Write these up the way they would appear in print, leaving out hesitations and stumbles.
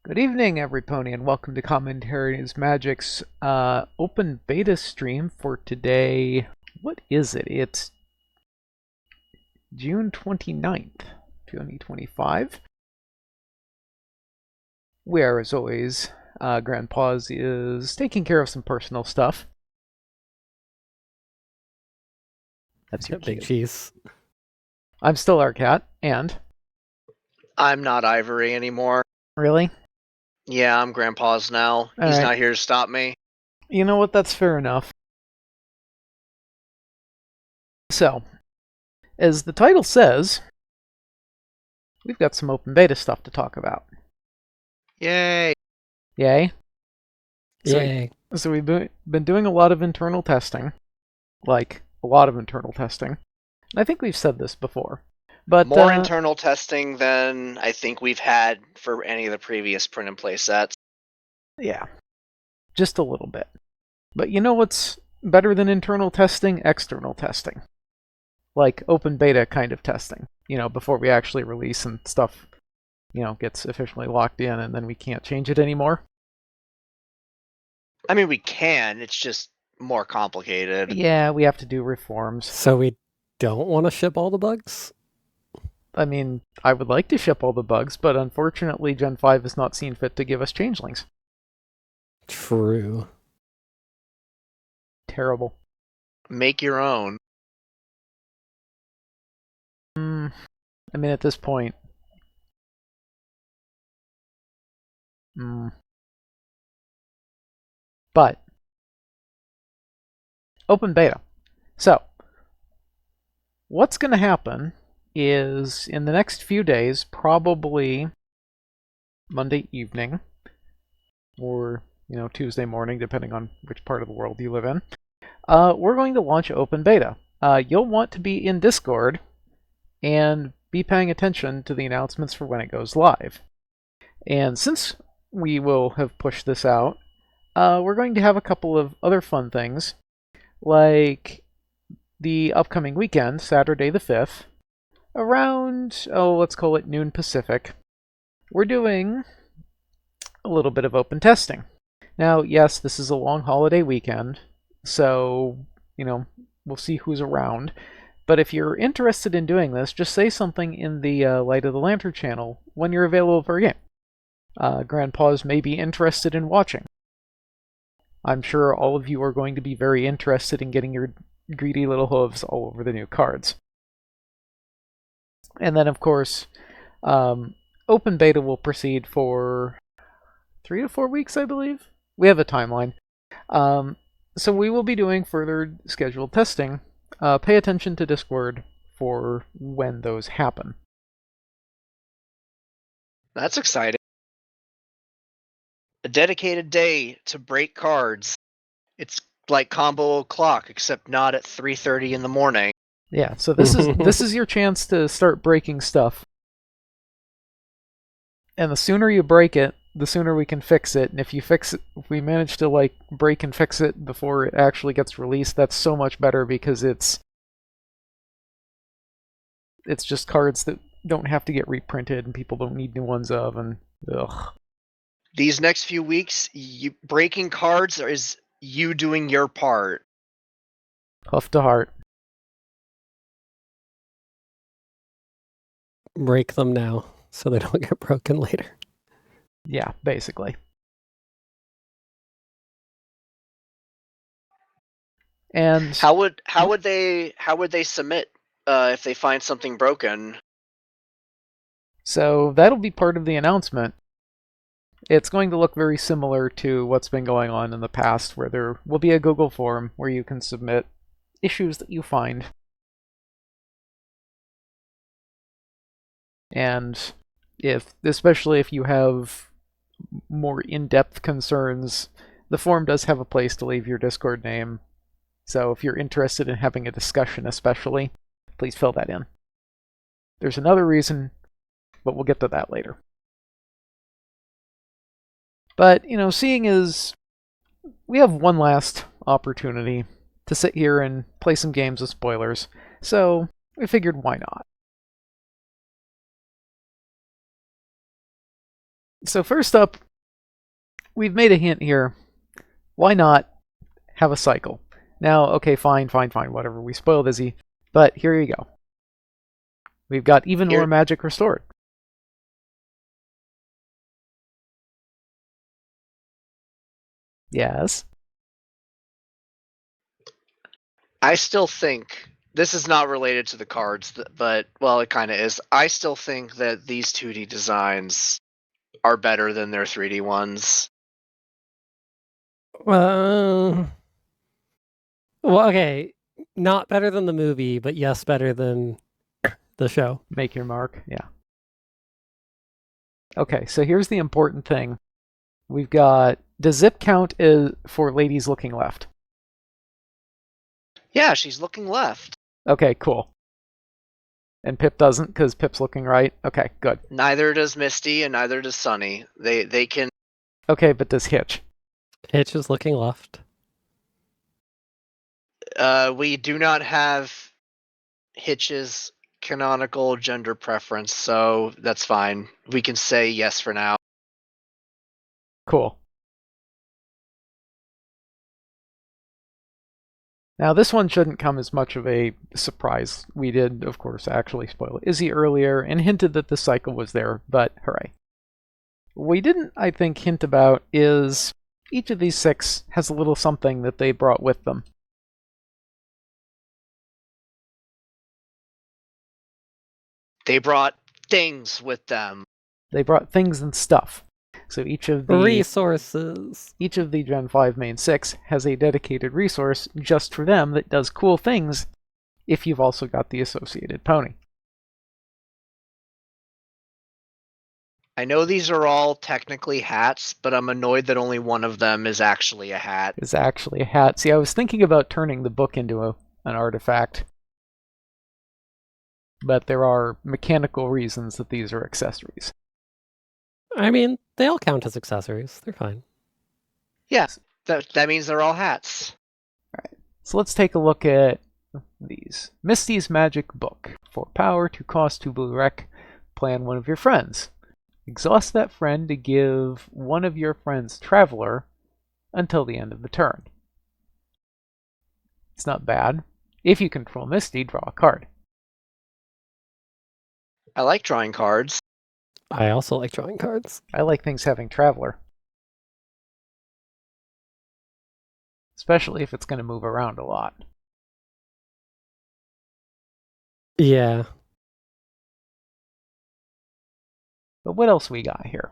Good evening, everypony, and welcome to Commentaries Magic's open beta stream for today. What is it? It's June 29th, 2025. Where, as always, Grandpa's is taking care of some personal stuff. That's your Big cue. cheese. I'm still Arcat, and... I'm not Ivory anymore. Really? Yeah, I'm Grandpa's now. He's right. not here to stop me. You know what? That's fair enough. So, as the title says, we've got some open beta stuff to talk about. Yay! Yay? Yay. So we've been doing a lot of internal testing. Like, a lot of internal testing. I think we've said this before. But More internal testing than I think we've had for any of the previous print and play sets. Yeah. Just a little bit. But you know what's better than internal testing? External testing. Like open beta kind of testing. You know, before we actually release and stuff, gets officially locked in and then we can't change it anymore. I mean, we can, it's just more complicated. Yeah, we have to do reforms. So we don't want to ship all the bugs? I mean, I would like to ship all the bugs, but unfortunately Gen 5 has not seen fit to give us changelings. True. Terrible. Make your own. I mean, at this point... But... Open beta. So, what's going to happen is, in the next few days, probably Monday evening, or, Tuesday morning, depending on which part of the world you live in, we're going to launch open beta. You'll want to be in Discord and be paying attention to the announcements for when it goes live. And since we will have pushed this out, we're going to have a couple of other fun things, like the upcoming weekend, Saturday the 5th, around, let's call it noon Pacific, we're doing a little bit of open testing. Now, yes, this is a long holiday weekend, so, we'll see who's around. But if you're interested in doing this, just say something in the Light of the Lantern channel when you're available for a game. Grandpa's may be interested in watching. I'm sure all of you are going to be very interested in getting your greedy little hooves all over the new cards. And then, of course, open beta will proceed for 3 to 4 weeks, I believe. We have a timeline. So we will be doing further scheduled testing. Pay attention to Discord for when those happen. That's exciting. A dedicated day to break cards. It's like Combo O'Clock, except not at 3:30 in the morning. Yeah, so this is your chance to start breaking stuff. And the sooner you break it, the sooner we can fix it. And if we manage to break and fix it before it actually gets released, that's so much better because it's just cards that don't have to get reprinted and people don't need new ones of, and ugh. These next few weeks, breaking cards is you doing your part. Huff to heart. Break them now so they don't get broken later. Yeah, basically. And how would they submit if they find something broken? So that'll be part of the announcement. It's going to look very similar to what's been going on in the past, where there will be a Google form where you can submit issues that you find. And especially if you have more in-depth concerns, the form does have a place to leave your Discord name. So if you're interested in having a discussion especially, please fill that in. There's another reason, but we'll get to that later. But, seeing as we have one last opportunity to sit here and play some games with spoilers, so we figured why not. So first up, we've made a hint here. Why not have a cycle? Now, okay, fine, whatever. We spoiled Izzy, but here you go. We've got even more magic restored. Yes. I still think this is not related to the cards, but well, it kind of is. I still think that these 2D designs are better than their 3D ones. Well, okay, not better than the movie, but yes, better than the show. Make your mark. Yeah. Okay, so here's the important thing. We've got, does zip count is for ladies looking left? Yeah, she's looking left. Okay, cool. And Pip doesn't because Pip's looking right. Okay, good. Neither does Misty and neither does Sunny. They can. Okay, but does Hitch? Hitch is looking left. We do not have Hitch's canonical gender preference, so that's fine. We can say yes for now. Cool. Now, this one shouldn't come as much of a surprise. We did, of course, actually spoil Izzy earlier and hinted that the cycle was there, but hooray. What we didn't, I think, hint about is each of these 6 has a little something that they brought with them. They brought things with them. They brought things and stuff. So each of the resources. Each of the Gen 5 main 6 has a dedicated resource just for them that does cool things if you've also got the associated pony. I know these are all technically hats, but I'm annoyed that only one of them is actually a hat. Is actually a hat. See, I was thinking about turning the book into an artifact, but there are mechanical reasons that these are accessories. I mean, they all count as accessories. They're fine. Yeah, that means they're all hats. Alright, so let's take a look at these. Misty's Magic Book. 4 power, 2 cost, 2 blue rec. Plan one of your friends. Exhaust that friend to give one of your friends Traveler until the end of the turn. It's not bad. If you control Misty, draw a card. I like drawing cards. I also like drawing cards. I like things having Traveler. Especially if it's going to move around a lot. Yeah. But what else we got here?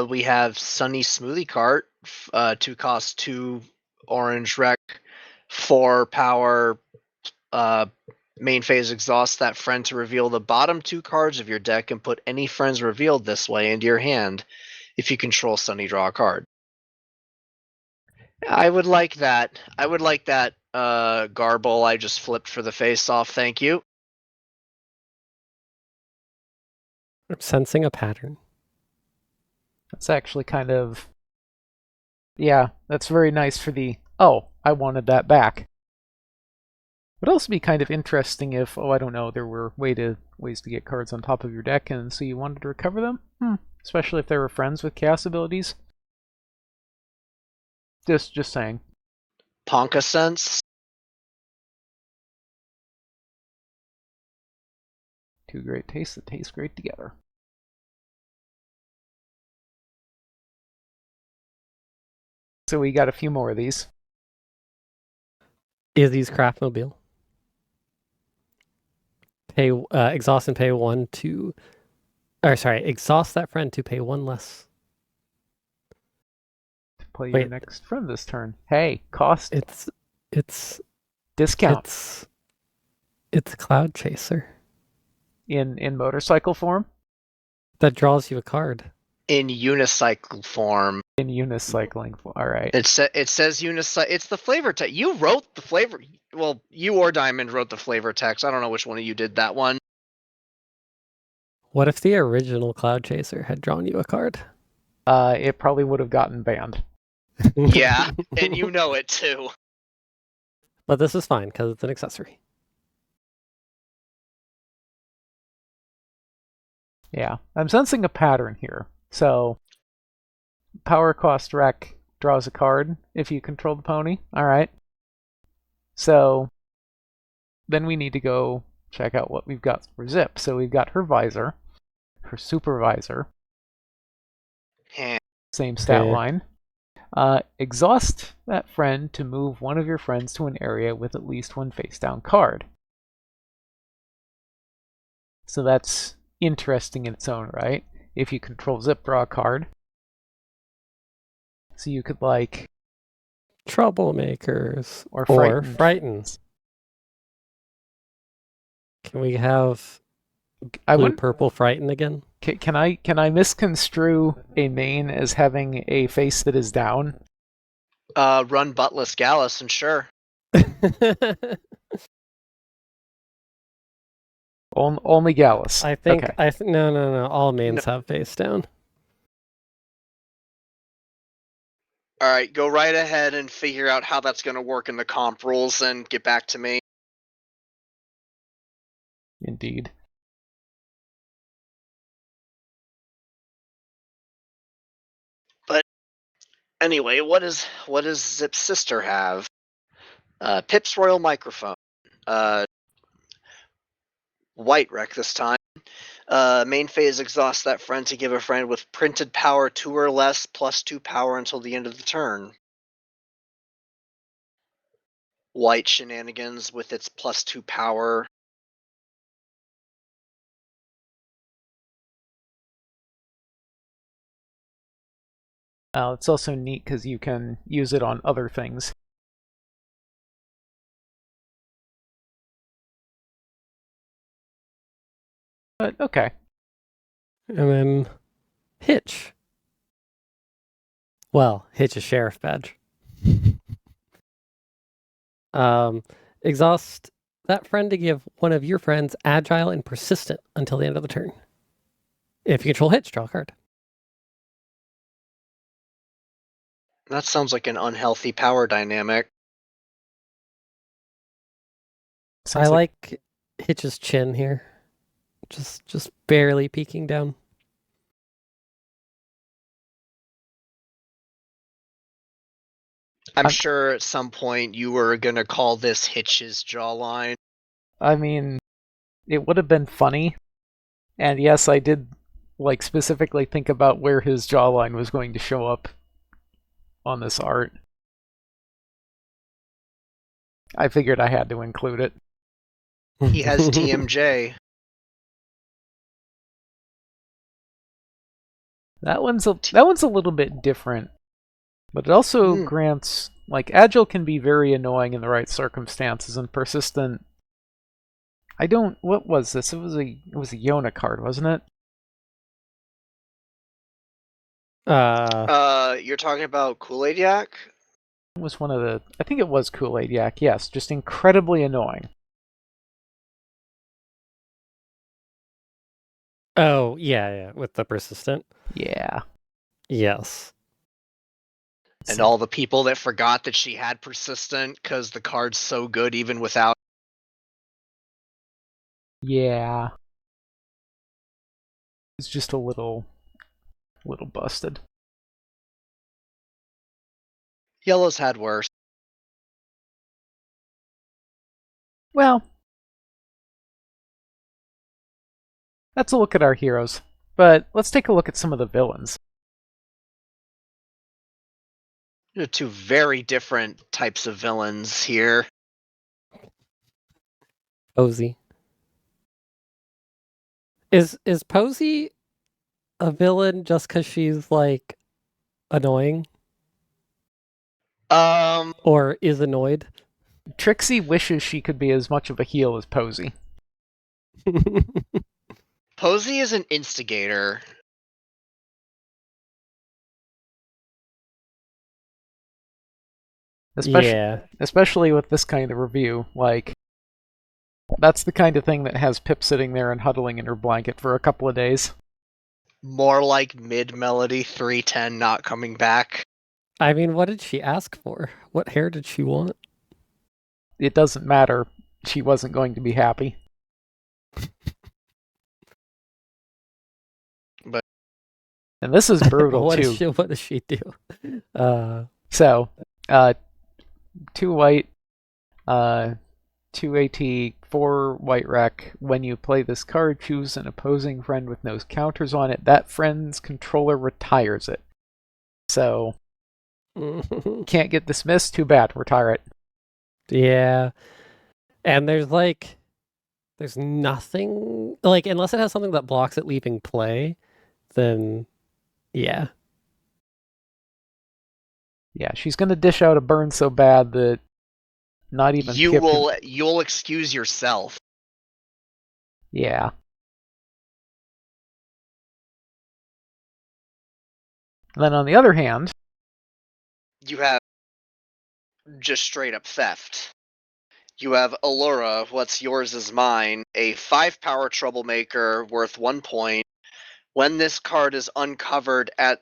We have Sunny Smoothie Cart, 2 cost, 2 orange rec, 4 power, main phase exhaust that friend to reveal the bottom 2 cards of your deck and put any friends revealed this way into your hand. If you control Sunny, draw a card. I would like that. I would like that garble I just flipped for the face off, thank you. I'm sensing a pattern. That's actually kind of... Yeah, that's very nice for the, oh, I wanted that back. Would also be kind of interesting if, oh, I don't know, there were ways to get cards on top of your deck and so you wanted to recover them? Especially if they were friends with chaos abilities. Just saying. Ponka sense. 2 great tastes that taste great together. So we got a few more of these. Izzy's Craftmobile. Pay exhaust and pay 1 to, or sorry, exhaust that friend to pay 1 less. To play your next friend this turn. Hey, cost. It's discount. It's Cloud Chaser. In motorcycle form? That draws you a card. In unicycle form. In unicycling form. All right. It says unicycle. It's the flavor text. You wrote the flavor. Well, you or Diamond wrote the flavor text. I don't know which one of you did that one. What if the original Cloud Chaser had drawn you a card? It probably would have gotten banned. Yeah, and you know it too. But this is fine because it's an accessory. Yeah, I'm sensing a pattern here. So, power cost wreck draws a card if you control the pony. All right. So, then we need to go check out what we've got for Zip. So we've got her visor, her supervisor, Heh. same stat Okay. line. Exhaust that friend to move one of your friends to an area with at least one face down card. So that's interesting in its own right. If you control Zip, draw a card. So you could like Troublemakers. Or Or frightened. frighten. Can we have I blue wouldn't. purple frighten again? Can I misconstrue a main as having a face that is down? Run buttless Gallus, and sure. Only Gallus. I think Okay. no. All mains have face down. All right, go right ahead and figure out how that's going to work in the comp rules and get back to me. Indeed. Anyway, what does Zip's sister have? Pip's Royal Microphone. White wreck this time. Main phase exhaust that friend to give a friend with printed power 2 or less +2 power until the end of the turn. White shenanigans with its +2 power. It's also neat because you can use it on other things. But okay. And then Hitch. Well, Hitch is sheriff badge. Exhaust that friend to give one of your friends agile and persistent until the end of the turn. If you control Hitch, draw a card. That sounds like an unhealthy power dynamic. Sounds I like Hitch's chin here. Just barely peeking down. I'm sure at some point you were going to call this Hitch's jawline. I mean, it would have been funny. And yes, I did like specifically think about where his jawline was going to show up on this art. I figured I had to include it. He has TMJ. That one's a little bit different, but it also grants like agile can be very annoying in the right circumstances, and persistent. I don't. What was this? It was a Yona card, wasn't it? You're talking about Kool-Aid Yak? It was one of the. I think it was Kool-Aid Yak. Yes, just incredibly annoying. Oh, yeah, with the persistent. Yeah. Yes. And all the people that forgot that she had persistent because the card's so good even without. Yeah. It's just a little busted. Yellow's had worse. Well, that's a look at our heroes, but let's take a look at some of the villains. There are two very different types of villains here. Posey. Is Posey a villain just because she's like annoying? Or is annoyed? Trixie wishes she could be as much of a heel as Posey. Posey is an instigator. Especially with this kind of review. Like, that's the kind of thing that has Pip sitting there and huddling in her blanket for a couple of days. More like mid-melody 310 not coming back. I mean, what did she ask for? What hair did she want? It doesn't matter. She wasn't going to be happy. And this is brutal what too. what does she do? So, 2 white, 2 AT, 4 white wreck. When you play this card, choose an opposing friend with no counters on it. That friend's controller retires it. So, can't get dismissed. Too bad. Retire it. Yeah. And there's nothing, like, unless it has something that blocks it leaving play, then yeah. Yeah, she's gonna dish out a burn so bad that not even Kip can- You'll excuse yourself. Yeah. And then on the other hand, You have just straight up theft. You have Allura, what's yours is mine, a 5 power troublemaker worth 1 point. When this card is uncovered and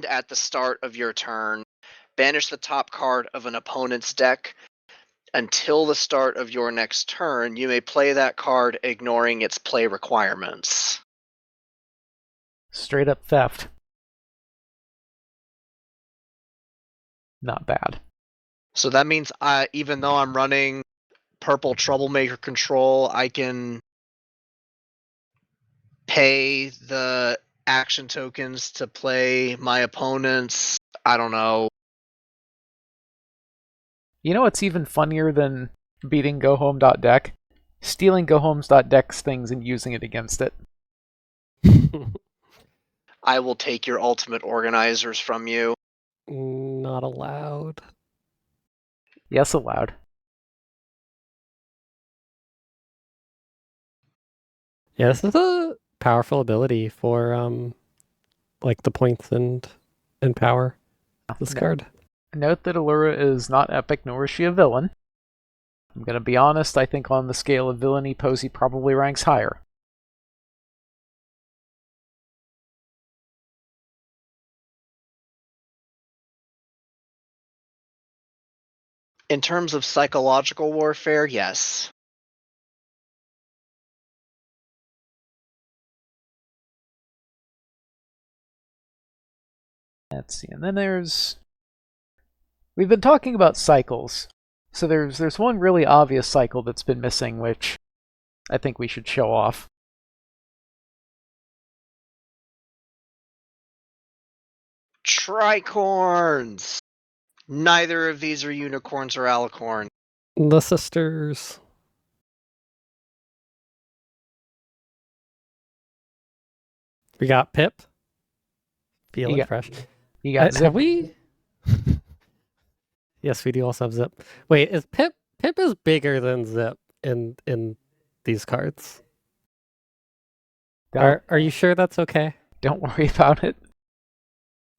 at the start of your turn, banish the top card of an opponent's deck. Until the start of your next turn, you may play that card ignoring its play requirements. straight up theft. Not bad. So that means even though I'm running purple troublemaker control, I can pay the action tokens to play my opponents. I don't know. You know what's even funnier than beating GoHome.deck? Stealing GoHome's.deck's things and using it against it. I will take your ultimate organizers from you. Not allowed. Yes, allowed. Yeah, this is a powerful ability for like the points and power. This card. Note that Allura is not epic, nor is she a villain. I'm gonna be honest, I think on the scale of villainy, Posey probably ranks higher. In terms of psychological warfare, yes. Let's see, and then we've been talking about cycles. So there's one really obvious cycle that's been missing, which I think we should show off. Tricorns! Neither of these are unicorns or alicorns. The sisters. We got Pip. Feeling fresh. You got Zip. Have we? Yes, we do also have Zip. Wait, is Pip is bigger than Zip in these cards? Are you sure that's okay? Don't worry about it.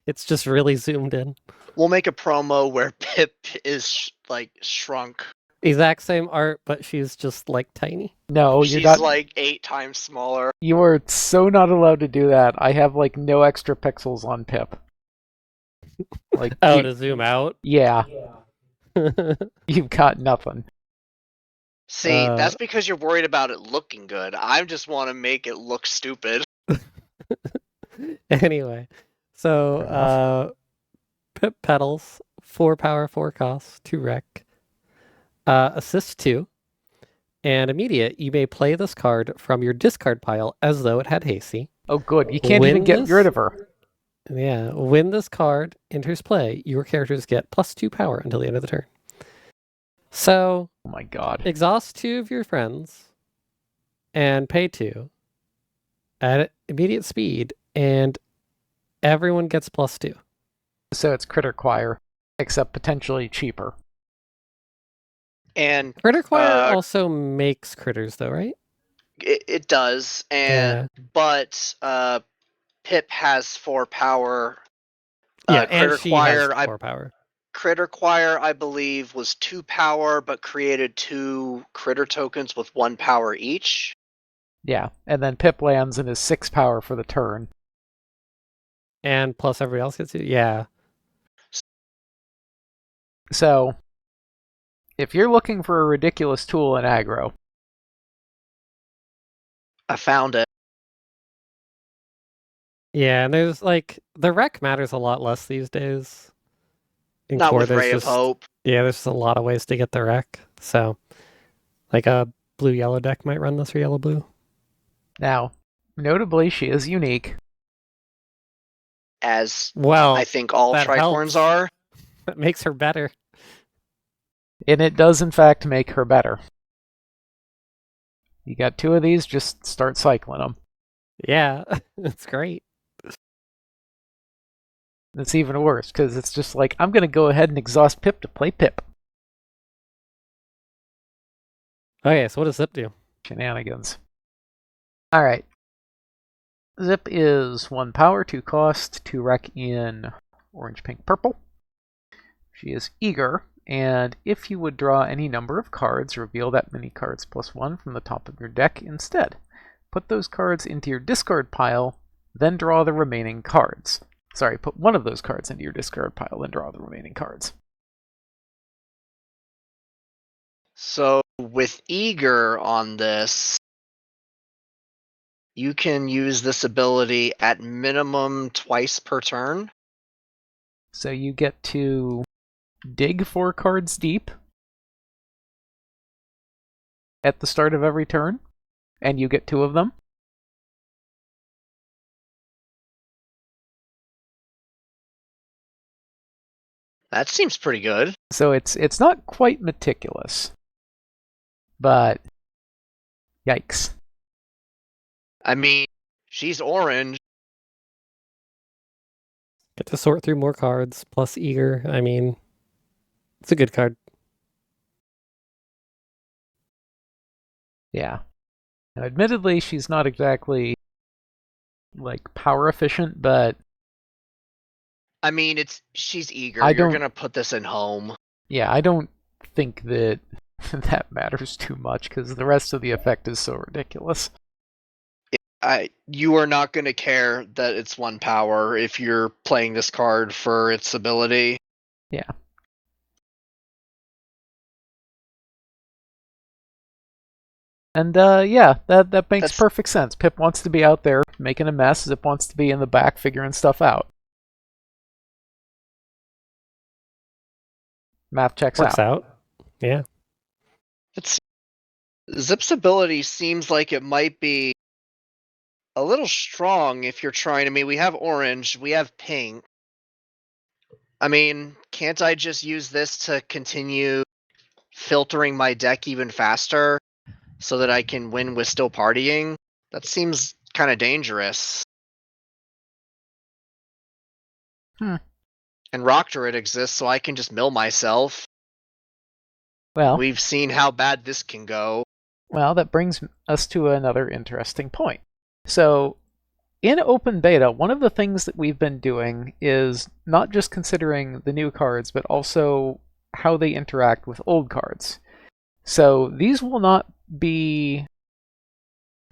It's just really zoomed in. We'll make a promo where Pip is like shrunk. Exact same art, but she's just like tiny. No, She's you're not. like 8 times smaller. You are so not allowed to do that. I have like no extra pixels on Pip. Like to zoom out. Yeah, you've got nothing. See, that's because you're worried about it looking good. I just want to make it look stupid. Anyway, so Pip Petals, 4 power, 4 cost, 2 wreck. Assist 2. And immediate, you may play this card from your discard pile as though it had hasty. Oh, good. You can't even get rid of her. Yeah. When this card enters play, your characters get +2 power until the end of the turn. So, oh my god. Exhaust 2 of your friends and pay 2 at immediate speed, and everyone gets +2. So it's Critter Choir, except potentially cheaper. And Critter Choir also makes critters, though, right? It does, but Pip has 4 power. Yeah, Critter and she Choir, has 4 power. Critter Choir, I believe, was 2 power, but created 2 critter tokens with 1 power each. Yeah, and then Pip lands and is 6 power for the turn. And plus everybody else gets it? Yeah. So, if you're looking for a ridiculous tool in aggro, I found it. Yeah, and there's like the wreck matters a lot less these days. In Not core, with Ray of Hope. there's just a lot of ways to get the wreck. So, like a blue yellow deck might run this or yellow blue. Now, notably, she is unique. As I Well, think all that Tricorns helps. are. That makes her better. And it does, in fact, make her better. You got 2 of these, just start cycling them. Yeah, it's great. It's even worse, because it's just like, I'm going to go ahead and exhaust Pip to play Pip. Okay, so what does Zip do? Shenanigans. Alright. Zip is 1 power, 2 cost, 2 wreck in orange, pink, purple. She is eager, and if you would draw any number of cards, reveal that many cards plus 1 from the top of your deck instead. Put those cards into your discard pile, then draw the remaining cards. Sorry, put one of those cards into your discard pile, then draw the remaining cards. So with Eager on this, you can use this ability at minimum twice per turn. So you get to dig 4 cards deep at the start of every turn, and you get 2 of them. That seems pretty good. So it's not quite meticulous, but yikes. I mean, she's orange. Get to sort through more cards, plus Eager. I mean, it's a good card. Yeah. Now, admittedly, she's not exactly like power efficient, but I mean, she's Eager. I You're don't- gonna put this in home. yeah, I don't think that that matters too much because the rest of the effect is so ridiculous. You are not gonna care that it's 1 power if you're playing this card for its ability. Yeah. And yeah, that makes That's- perfect sense. Pip wants to be out there making a mess. Zip wants to be in the back figuring stuff out. Math checks Works out. out. Yeah. Zip's ability seems like it might be a little strong if you're trying. I mean, we have orange, we have pink. I mean, can't I just use this to continue filtering my deck even faster so that I can win with still partying? That seems kind of dangerous. Hmm. And Rock Druid exists, so I can just mill myself. Well, We've seen how bad this can go. Well, that brings us to another interesting point. So, in open beta, one of the things that we've been doing is not just considering the new cards, but also how they interact with old cards. So, these will not be.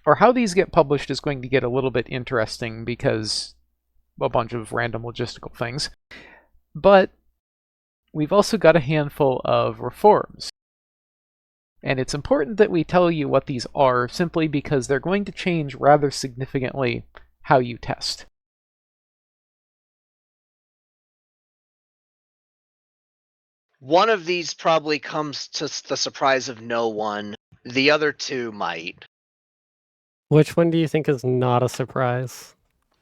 Or how these get published is going to get a little bit interesting because a bunch of random logistical things. But we've also got a handful of reforms. And it's important that we tell you what these are simply because they're going to change rather significantly how you test. One of these probably comes to the surprise of no one. The other 2 might. Which one do you think is not a surprise?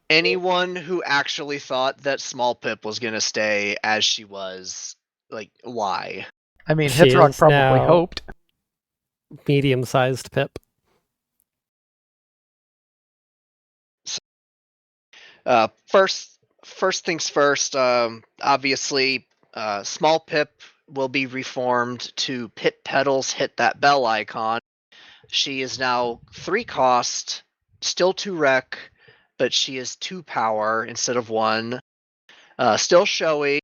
Anyone who actually thought that Small Pip was gonna stay as she was, like, why? I mean, She Hithrock is probably now- hoped. Medium-sized Pip. First things first. Obviously, Small Pip will be reformed to Pit Petals. Hit that bell icon. She is now 3 cost, still 2 wreck, but she is 2 power instead of 1. Still showy.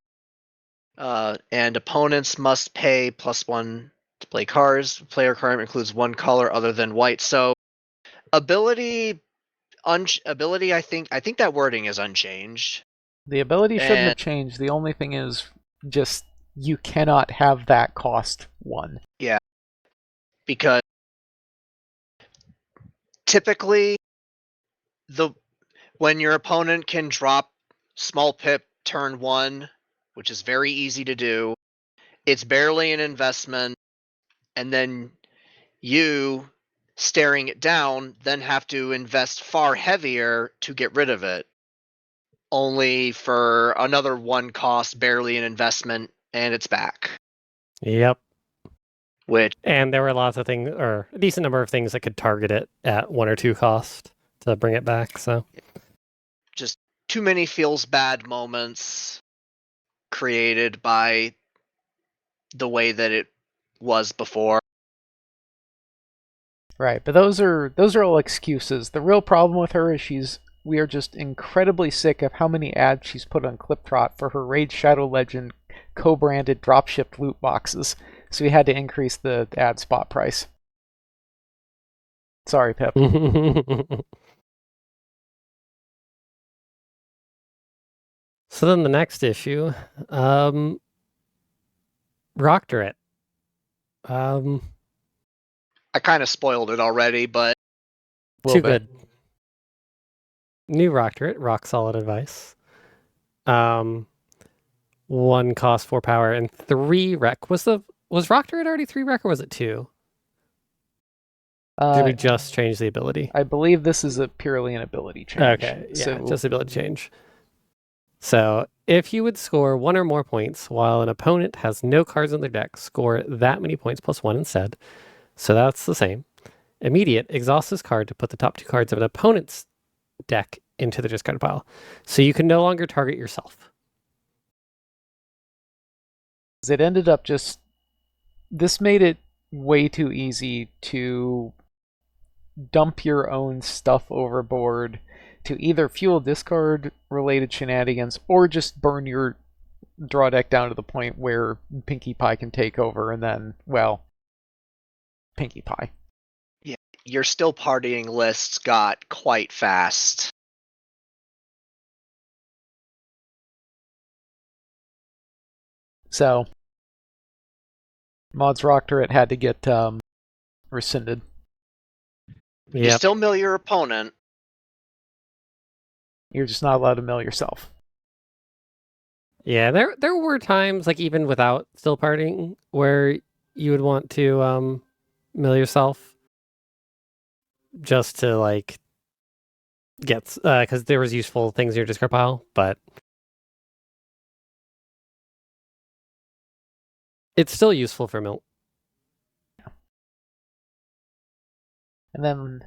And opponents must pay +1 to play cards. Player card includes 1 color other than white. So ability, I think that wording is unchanged. The ability shouldn't have And- changed. The only thing is just you cannot have that cost 1. Because typically When your opponent can drop small pip turn 1, which is very easy to do, it's barely an investment, and then you, staring it down, then have to invest far heavier to get rid of it. Only for another 1 cost, barely an investment, and it's back. Yep. Which, And there were lots of things, or a decent number of things that could target it at 1 or 2 cost to bring it back. So just too many feels bad moments created by the way that it was before. Right, but those are all excuses. The real problem with her is we are just incredibly sick of how many ads she's put on Cliptrot for her Raid Shadow Legend co-branded dropshipped loot boxes. So we had to increase the ad spot price. Sorry, Pip. So then the next issue, Roctorate. I kind of spoiled it already, but Too good. New Roctorate, rock solid advice. 1 cost, 4 power, and 3 rec. Was Roctorate already 3 rec, or was it 2? Did we just change the ability? I believe this is purely an ability change. Okay, yeah, just ability change. So if you would score 1 or more points while an opponent has no cards in their deck, score that many points plus 1 instead. So that's the same. Immediate, exhaust this card to put the top 2 cards of an opponent's deck into the discard pile. So you can no longer target yourself. It ended up this made it way too easy to dump your own stuff overboard, to either fuel discard related shenanigans or just burn your draw deck down to the point where Pinkie Pie can take over, and then, well, Pinkie Pie. Yeah, your still partying lists got quite fast. So Mods Roctorate had to get rescinded. You still mill your opponent. You're just not allowed to mill yourself. Yeah, there were times, like even without still partying, where you would want to mill yourself just to like get because there was useful things in your discard pile, but it's still useful for mill. And then,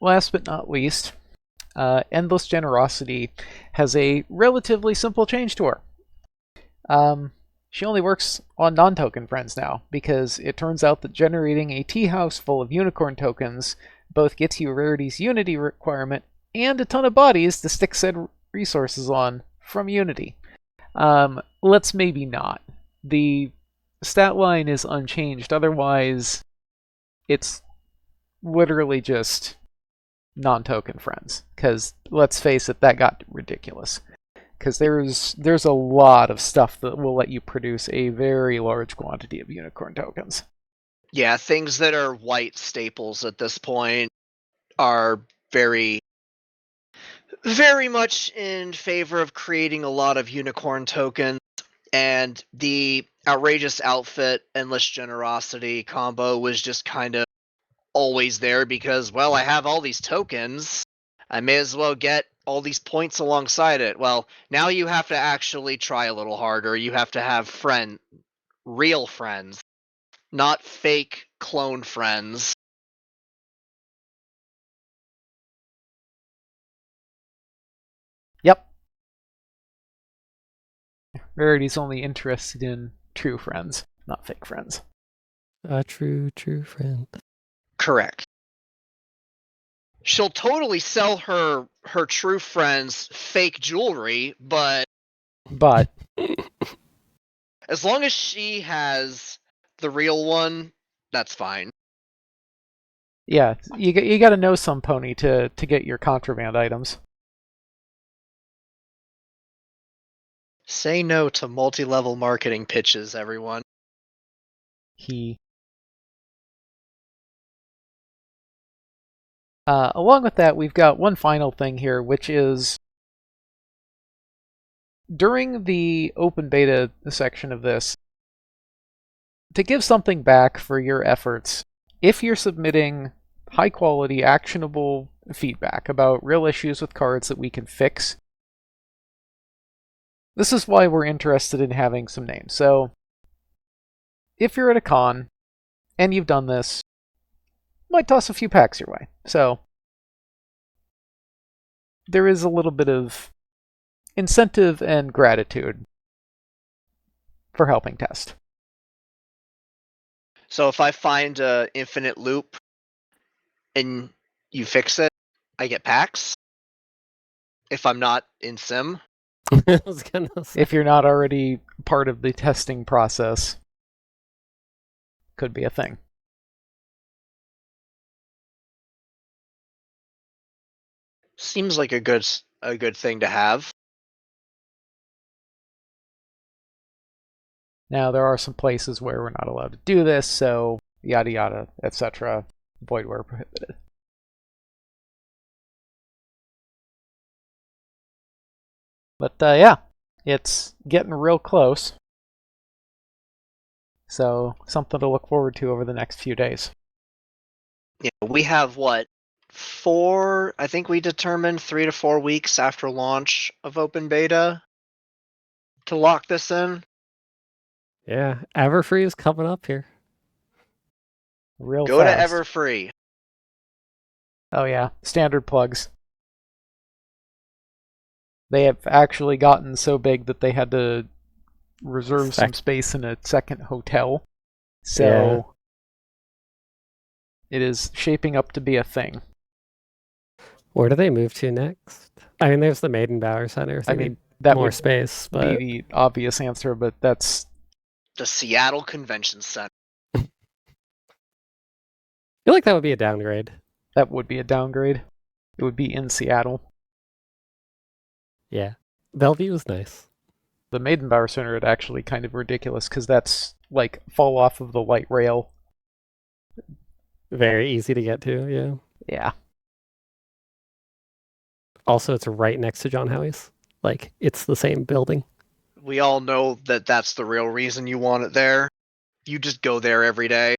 last but not least, Endless Generosity has a relatively simple change to her. She only works on non-token friends now, because it turns out that generating a tea house full of unicorn tokens both gets you Rarity's Unity requirement and a ton of bodies to stick said resources on from Unity. Let's maybe not. The stat line is unchanged, otherwise it's literally just non-token friends, because let's face it, that got ridiculous. Because there's a lot of stuff that will let you produce a very large quantity of unicorn tokens. Yeah, things that are white staples at this point are very, very much in favor of creating a lot of unicorn tokens, and the outrageous outfit, endless generosity combo was just kind of always there because, well, I have all these tokens. I may as well get all these points alongside it. Well, now you have to actually try a little harder. You have to have real friends, not fake clone friends. Yep. Rarity's only interested in true friends, not fake friends. A true friend. Correct. She'll totally sell her true friends fake jewelry, but as long as she has the real one, that's fine. Yeah, you got to know some pony to get your contraband items. Say no to multi-level marketing pitches, everyone. Along with that, we've got one final thing here, which is during the open beta section of this, to give something back for your efforts, if you're submitting high quality, actionable feedback about real issues with cards that we can fix, this is why we're interested in having some names. So, if you're at a con and you've done this, might toss a few packs your way. So, there is a little bit of incentive and gratitude for helping test. So if I find a infinite loop and you fix it, I get packs. If I'm not in sim, I was gonna say. If you're not already part of the testing process, could be a thing. seems like a good thing to have. Now, there are some places where we're not allowed to do this, so yada yada, etc. Void where prohibited. But yeah, it's getting real close. So, something to look forward to over the next few days. Yeah, we have what, 4? I think we determined 3 to 4 weeks after launch of open beta to lock this in. Yeah, Everfree is coming up here. Real Go fast. to Everfree. Oh yeah, standard plugs. They have actually gotten so big that they had to reserve some space in a second hotel. So it is shaping up to be a thing. Where do they move to next? I mean, there's the Maidenbauer Center. If they I mean, need that more would space, be but the obvious answer, but that's The Seattle Convention Center. I feel like that would be a downgrade. that would be a downgrade. It would be in Seattle. Yeah, Bellevue is nice. The Maidenbauer Center is actually kind of ridiculous because that's like fall off of the light rail. Very easy to get to. Yeah. Yeah. Also, it's right next to John Howie's. Like, it's the same building. We all know that that's the real reason you want it there. You just go there every day.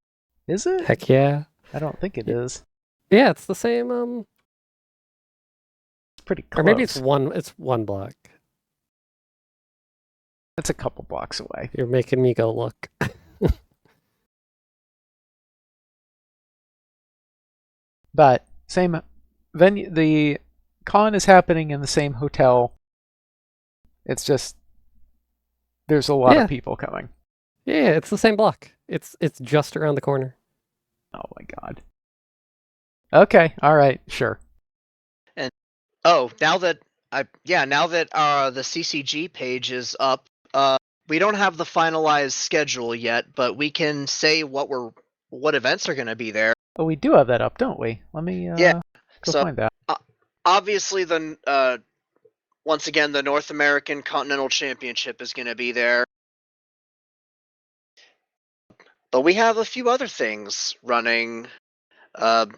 Is it? Heck yeah. I don't think it is. Yeah, it's the same. It's pretty close. Or maybe it's one block. It's a couple blocks away. You're making me go look. But same venue. The con is happening in the same hotel. It's just there's a lot of people coming. Yeah, it's the same block. It's just around the corner. Oh my god. Okay, all right, sure. And oh, now that the CCG page is up, we don't have the finalized schedule yet, but we can say what events are going to be there. Oh, we do have that up, don't we? Let me go find that. Obviously, once again, the North American Continental Championship is going to be there. But we have a few other things running that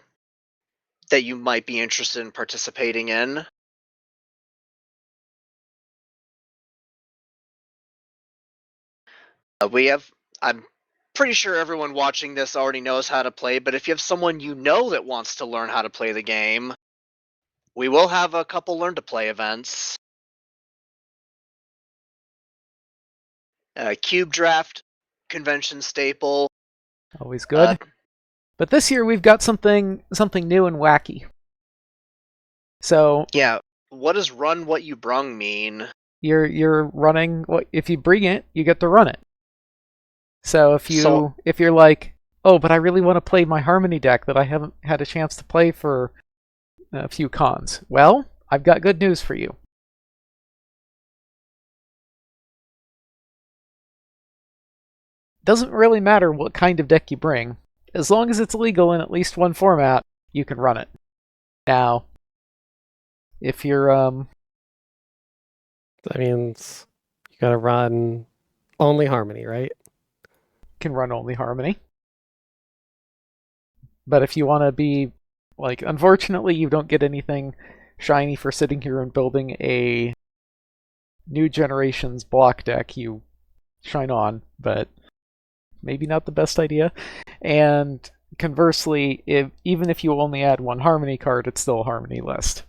you might be interested in participating in. I'm pretty sure everyone watching this already knows how to play, but if you have someone you know that wants to learn how to play the game, we will have a couple Learn to Play events. Cube Draft convention staple. Always good. But this year we've got something new and wacky. So yeah, what does run what you brung mean? You're running what if you bring it, you get to run it. So if you're like, oh, but I really want to play my Harmony deck that I haven't had a chance to play for a few cons. Well, I've got good news for you. Doesn't really matter what kind of deck you bring. As long as it's legal in at least one format, you can run it. Now, if you're That means you gotta run only Harmony, right? can run only Harmony. But if you want to be Like, unfortunately, you don't get anything shiny for sitting here and building a new generation's block deck. You shine on, but maybe not the best idea. And conversely, even if you only add one Harmony card, it's still a Harmony list.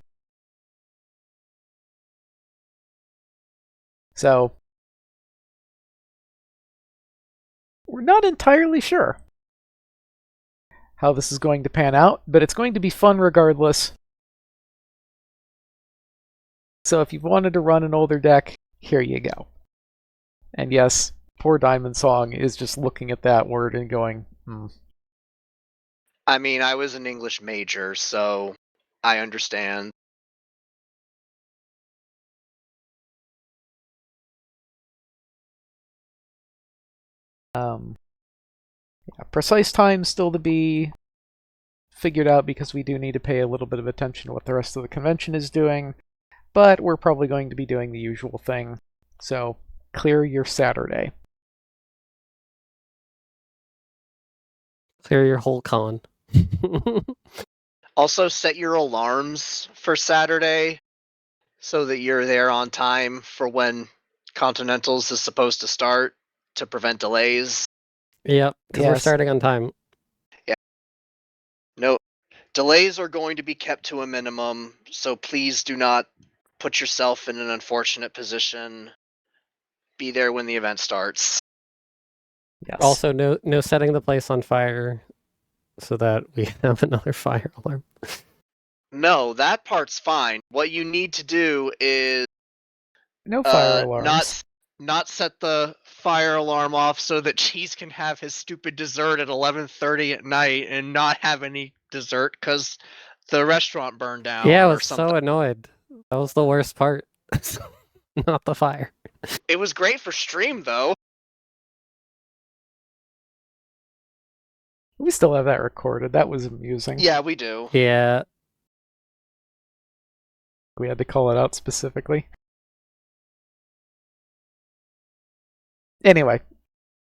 So, we're not entirely sure how this is going to pan out, but it's going to be fun regardless. So if you've wanted to run an older deck, here you go. And yes, poor Diamond Song is just looking at that word and going, I mean, I was an English major, so I understand. Precise time still to be figured out because we do need to pay a little bit of attention to what the rest of the convention is doing, but we're probably going to be doing the usual thing. So clear your Saturday. Clear your whole con. Also, set your alarms for Saturday so that you're there on time for when Continentals is supposed to start to prevent delays. Yep, because we're Yes. starting on time. No, delays are going to be kept to a minimum, so please do not put yourself in an unfortunate position. Be there when the event starts. Yes. Also, no setting the place on fire so that we have another fire alarm. No, that part's fine. What you need to do is no fire alarms. not set the fire alarm off so that Cheese can have his stupid dessert at 11:30 at night and not have any dessert because the restaurant burned down. Yeah, I or was something. so annoyed. That was the worst part. Not the fire. It was great for stream though. We still have that recorded. That was amusing. Yeah, we do. Yeah. We had to call it out specifically. Anyway,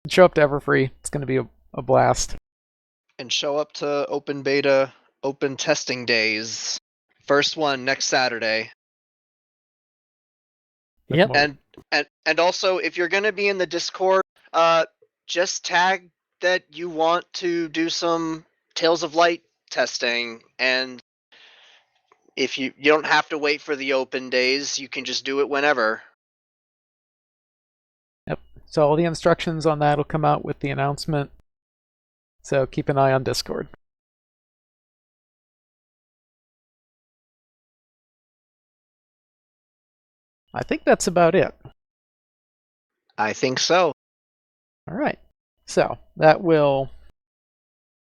show up to Everfree. It's going to be a blast. And show up to open beta, open testing days. First one next Saturday. Yep. And also, if you're gonna be in the Discord, just tag that you want to do some Tales of Light testing, and if you don't have to wait for the open days, you can just do it whenever. Yep. So all the instructions on that will come out with the announcement. So keep an eye on Discord. I think that's about it. I think so. All right. So that will...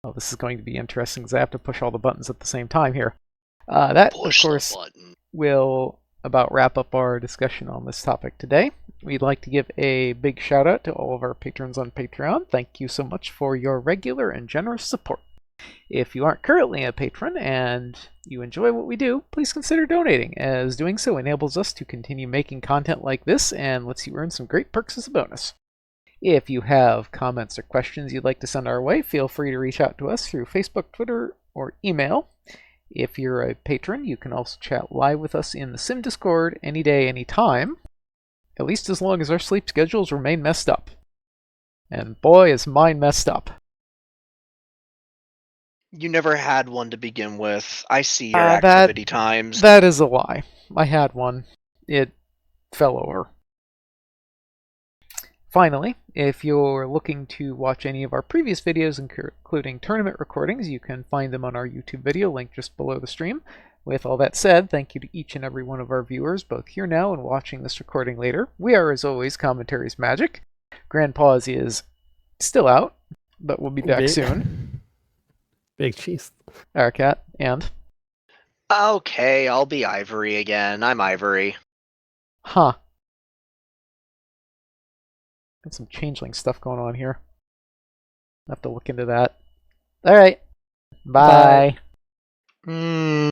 Oh, this is going to be interesting because I have to push all the buttons at the same time here. That, Push of course, the button. will about wrap up our discussion on this topic today. We'd like to give a big shout out to all of our patrons on Patreon. Thank you so much for your regular and generous support. If you aren't currently a patron and you enjoy what we do, please consider donating, as doing so enables us to continue making content like this and lets you earn some great perks as a bonus. If you have comments or questions you'd like to send our way, feel free to reach out to us through Facebook, Twitter, or email. If you're a patron, you can also chat live with us in the Sim Discord any day, any time, at least as long as our sleep schedules remain messed up. And boy, is mine messed up. You never had one to begin with. I see your That- activity times. That is a lie. I had one. It fell over. Finally, if you're looking to watch any of our previous videos, including tournament recordings, you can find them on our YouTube video link just below the stream. With all that said, thank you to each and every one of our viewers, both here now and watching this recording later. We are, as always, Commentaries Magic. Grandpa's is still out, but we'll be back soon. Big cheese. Aracat, and... Okay, I'll be Ivory again. I'm Ivory. Huh. Got some changeling stuff going on here. I'll have to look into that. Alright. Bye. Bye.